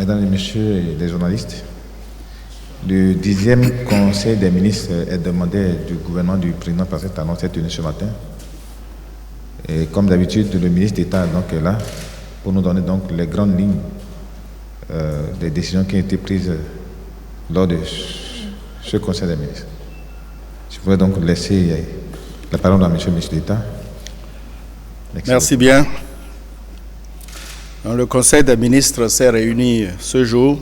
Mesdames et Messieurs les journalistes, le 10e Conseil des ministres est demandé du gouvernement du président par cette annonce est tenue ce matin. Et comme d'habitude, le ministre d'État est là pour nous donner donc les grandes lignes des décisions qui ont été prises lors de ce Conseil des ministres. Je pourrais donc laisser la parole à M. le ministre d'État. Merci bien. Le Conseil des ministres s'est réuni ce jour,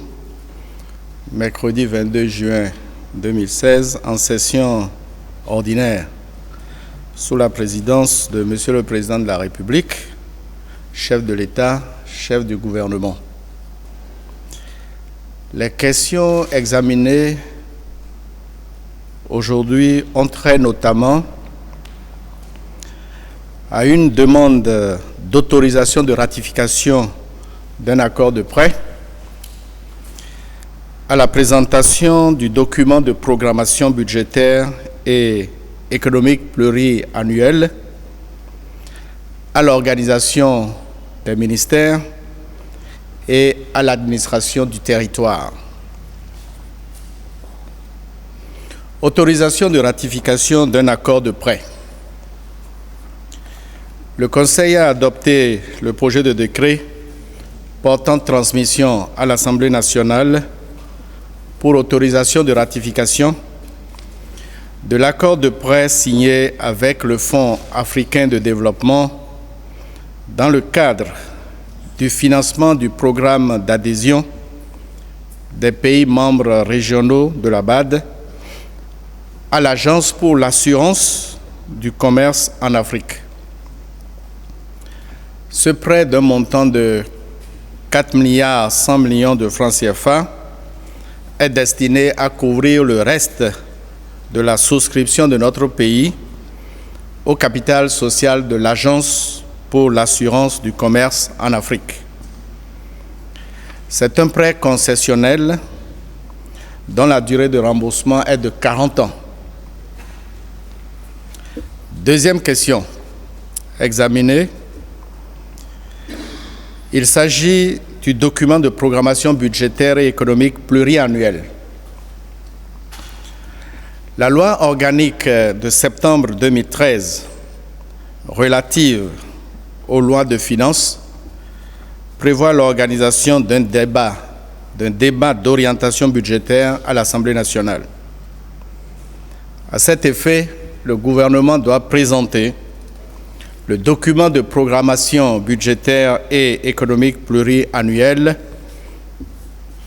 mercredi 22 juin 2016, en session ordinaire, sous la présidence de M. le Président de la République, chef de l'État, chef du gouvernement. Les questions examinées aujourd'hui ont trait notamment à une demande d'autorisation de ratification d'un accord de prêt, à la présentation du document de programmation budgétaire et économique pluriannuel, à l'organisation des ministères et à l'administration du territoire. Autorisation de ratification d'un accord de prêt. Le Conseil a adopté le projet de décret portant transmission à l'Assemblée nationale pour autorisation de ratification de l'accord de prêt signé avec le Fonds africain de développement dans le cadre du financement du programme d'adhésion des pays membres régionaux de la BAD à l'Agence pour l'assurance du commerce en Afrique. Ce prêt d'un montant de 4,1 milliards de francs CFA est destiné à couvrir le reste de la souscription de notre pays au capital social de l'Agence pour l'assurance du commerce en Afrique. C'est un prêt concessionnel dont la durée de remboursement est de 40 ans. Deuxième question examinée. Il s'agit du document de programmation budgétaire et économique pluriannuel. La loi organique de septembre 2013 relative aux lois de finances prévoit l'organisation d'un débat d'orientation budgétaire à l'Assemblée nationale. À cet effet, le gouvernement doit présenter le document de programmation budgétaire et économique pluriannuel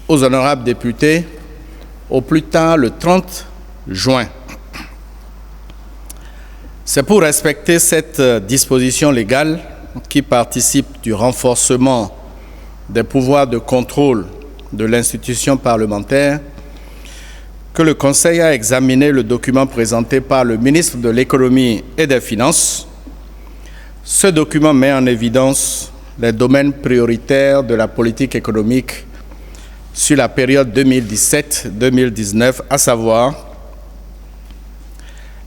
aux honorables députés au plus tard le 30 juin. C'est pour respecter cette disposition légale qui participe du renforcement des pouvoirs de contrôle de l'institution parlementaire que le Conseil a examiné le document présenté par le ministre de l'Économie et des Finances. Ce document met en évidence les domaines prioritaires de la politique économique sur la période 2017-2019, à savoir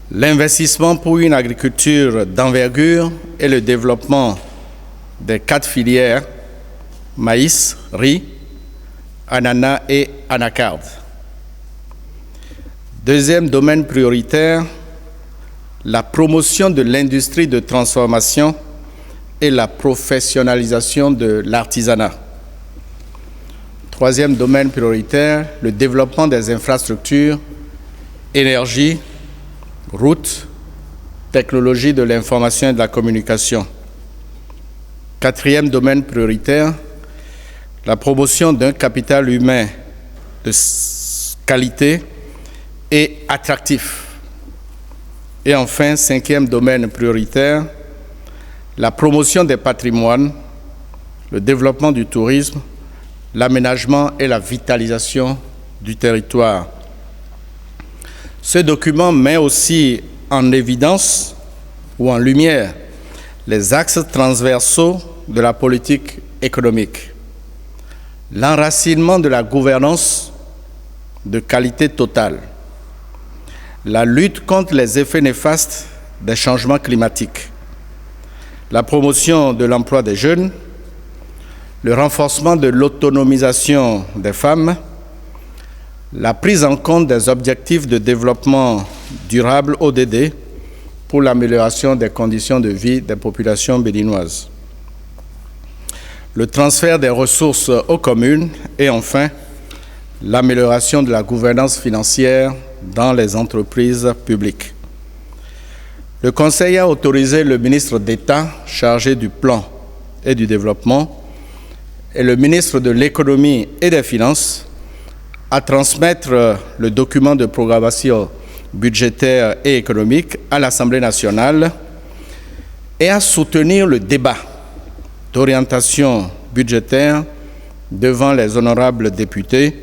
l'investissement pour une agriculture d'envergure et le développement des 4 filières maïs, riz, ananas et anacarde. Deuxième domaine prioritaire, la promotion de l'industrie de transformation et la professionnalisation de l'artisanat. Troisième domaine prioritaire, le développement des infrastructures, énergie, routes, technologie de l'information et de la communication. Quatrième domaine prioritaire, la promotion d'un capital humain de qualité et attractif. Et enfin, cinquième domaine prioritaire, la promotion des patrimoines, le développement du tourisme, l'aménagement et la vitalisation du territoire. Ce document met aussi en évidence ou en lumière les axes transversaux de la politique économique. L'enracinement de la gouvernance de qualité totale, la lutte contre les effets néfastes des changements climatiques, la promotion de l'emploi des jeunes, le renforcement de l'autonomisation des femmes, la prise en compte des objectifs de développement durable ODD pour l'amélioration des conditions de vie des populations béninoises, le transfert des ressources aux communes et enfin l'amélioration de la gouvernance financière dans les entreprises publiques. Le Conseil a autorisé le ministre d'État chargé du plan et du développement et le ministre de l'Économie et des Finances à transmettre le document de programmation budgétaire et économique à l'Assemblée nationale et à soutenir le débat d'orientation budgétaire devant les honorables députés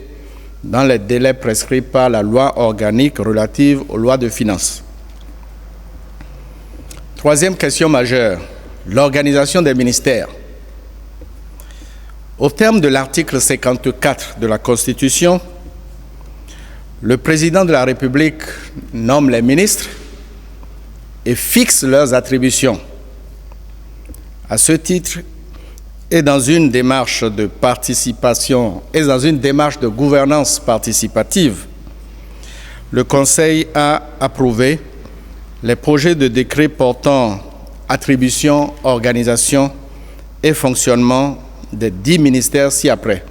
dans les délais prescrits par la loi organique relative aux lois de finances. Troisième question majeure, l'organisation des ministères. Au terme de l'article 54 de la Constitution, le président de la République nomme les ministres et fixe leurs attributions. À ce titre, et dans une démarche de participation et dans une démarche de gouvernance participative, le Conseil a approuvé les projets de décret portant attribution, organisation et fonctionnement des 10 ministères ci-après.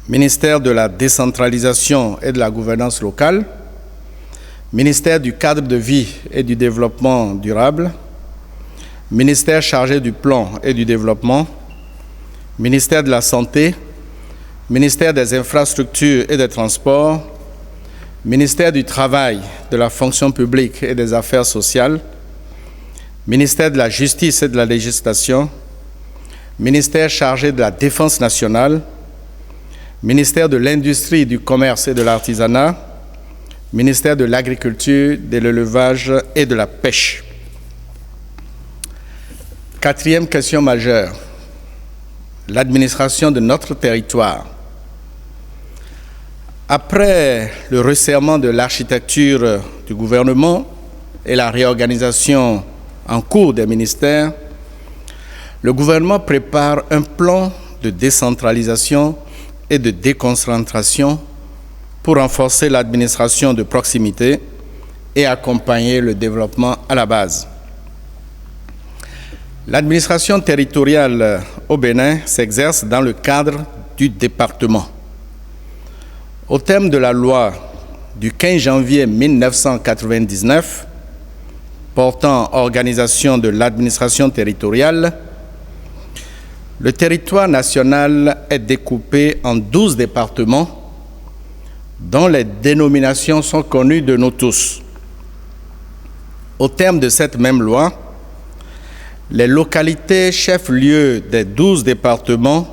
Ministère de la décentralisation et de la gouvernance locale, ministère du cadre de vie et du développement durable, ministère chargé du plan et du développement, ministère de la santé, ministère des infrastructures et des transports, ministère du travail, de la fonction publique et des affaires sociales, ministère de la justice et de la législation, ministère chargé de la défense nationale, ministère de l'Industrie, du Commerce et de l'Artisanat, ministère de l'Agriculture, de l'Élevage et de la Pêche. Quatrième question majeure, l'administration de notre territoire. Après le resserrement de l'architecture du gouvernement et la réorganisation en cours des ministères, le gouvernement prépare un plan de décentralisation et de déconcentration pour renforcer l'administration de proximité et accompagner le développement à la base. L'administration territoriale au Bénin s'exerce dans le cadre du département. Au terme de la loi du 15 janvier 1999 portant organisation de l'administration territoriale, le territoire national est découpé en 12 départements dont les dénominations sont connues de nous tous. Au terme de cette même loi, les localités chefs-lieux des 12 départements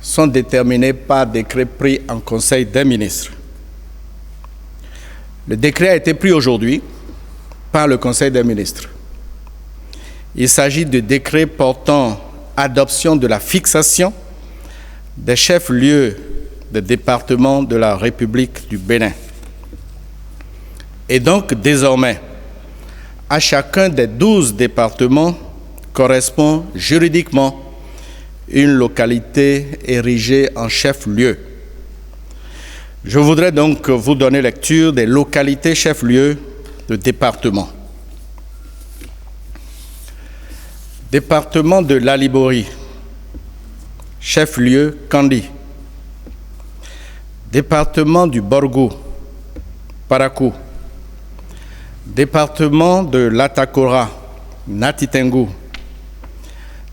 sont déterminées par décret pris en Conseil des ministres. Le décret a été pris aujourd'hui par le Conseil des ministres. Il s'agit de décret portant adoption de la fixation des chefs-lieux des départements de la République du Bénin. Et donc, désormais, à chacun des 12 départements correspond juridiquement une localité érigée en chef-lieu. Je voudrais donc vous donner lecture des localités chef-lieu de département. Département de l'Alibori, chef-lieu Kandi. Département du Borgou, Parakou. Département de l'Atakora, Natitengu.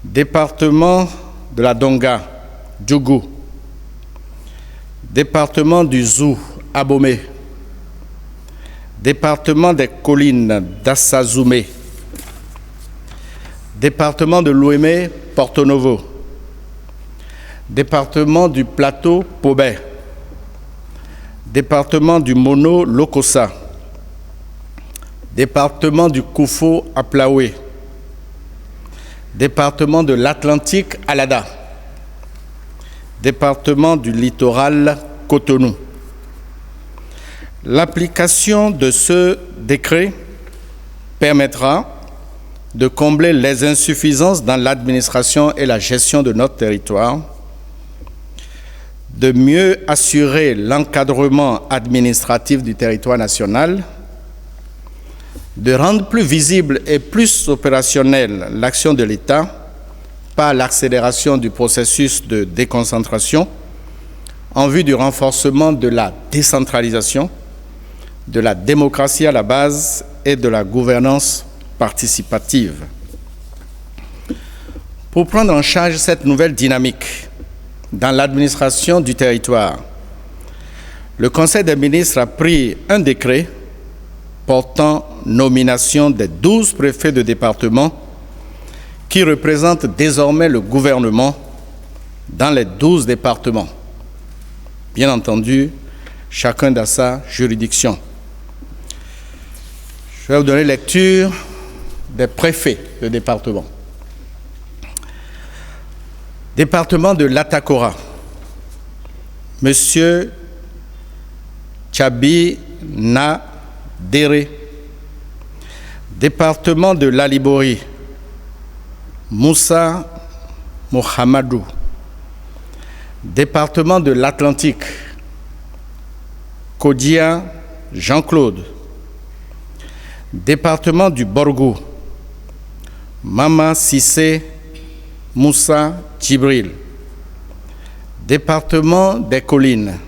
Département de la Donga, Djougou. Département du Zou, Abomey. Département des collines, Dassazoumé. Département de l'Ouémé, Porto Novo. Département du Plateau, Pobé. Département du Mono, Lokossa. Département du Koufo, Aplaoué. Département de l'Atlantique, Alada. Département du Littoral, Cotonou. L'application de ce décret permettra de combler les insuffisances dans l'administration et la gestion de notre territoire, de mieux assurer l'encadrement administratif du territoire national, de rendre plus visible et plus opérationnelle l'action de l'État par l'accélération du processus de déconcentration en vue du renforcement de la décentralisation, de la démocratie à la base et de la gouvernance participative. Pour prendre en charge cette nouvelle dynamique dans l'administration du territoire, le Conseil des ministres a pris un décret portant nomination des 12 préfets de département qui représentent désormais le gouvernement dans les 12 départements. Bien entendu, chacun dans sa juridiction. Je vais vous donner lecture des préfets de département. Département de l'Atakora, Monsieur Tchabi Nadere. Département de l'Alibori, Moussa Mohamedou. Département de l'Atlantique, Kodia Jean-Claude. Département du Borgou, Mama Sissé Moussa Djibril. Département des Collines,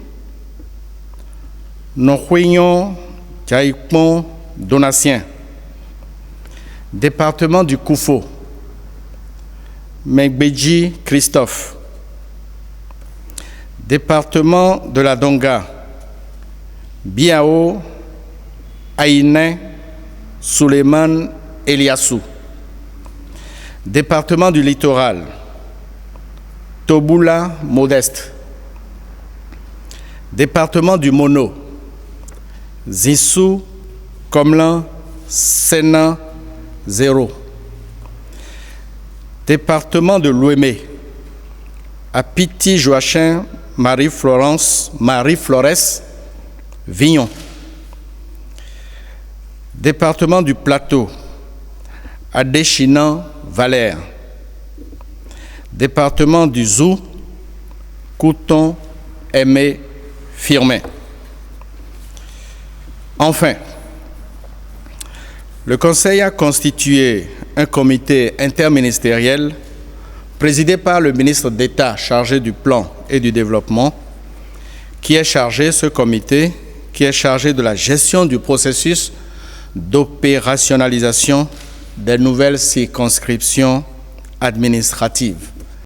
Nohuignon Djaïpon Donatien. Département du Koufo, Megbedji Christophe. Département de la Donga, Biao Aïné Suleiman Eliassou. Département du Littoral, Toboula Modeste. Département du Mono, Zissou Komlan Sena 0. Département de l'Ouémé, Apiti Joachim Marie-Florence Marie-Flores Vignon. Département du Plateau, Adéchinan Valère. Département du Zou, Couton Aimé Firmin. Enfin, le Conseil a constitué un comité interministériel présidé par le ministre d'État chargé du plan et du développement, ce comité est chargé de la gestion du processus d'opérationnalisation des nouvelles circonscriptions administratives.